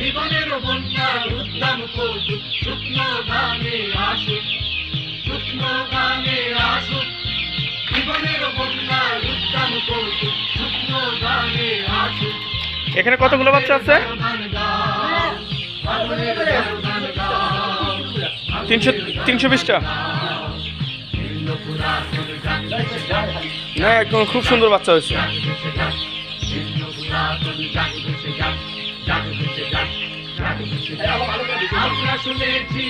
জীবনের বন্যার উদ্দাম কৌতুক শুকনো গানে আসুক, শুকনো গানে আসুক, জীবনের বন্যার উদ্দাম কৌতুক শুকনো গানে আসুক। এখানে কতগুলো বাচ্চা আছে? 320টা না, একদম খুব সুন্দর বাচ্চা হয়েছে। আমরা শুনেছি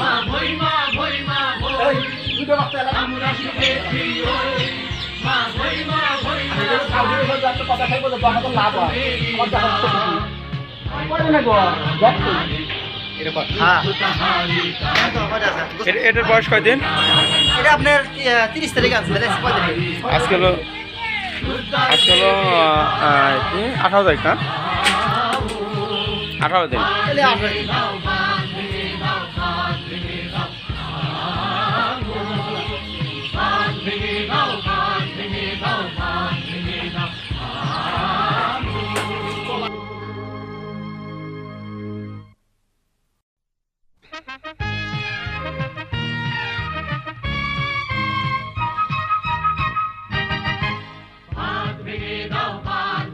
মা ভই মা ভই মা ভই, আমরা শুনেছি মা ভই মা ভই এটার বয়স কয়দিন? এটা আপনার 30 তারিখ আছে। আজকে হলো 18 তারিখ না? 18 দিন।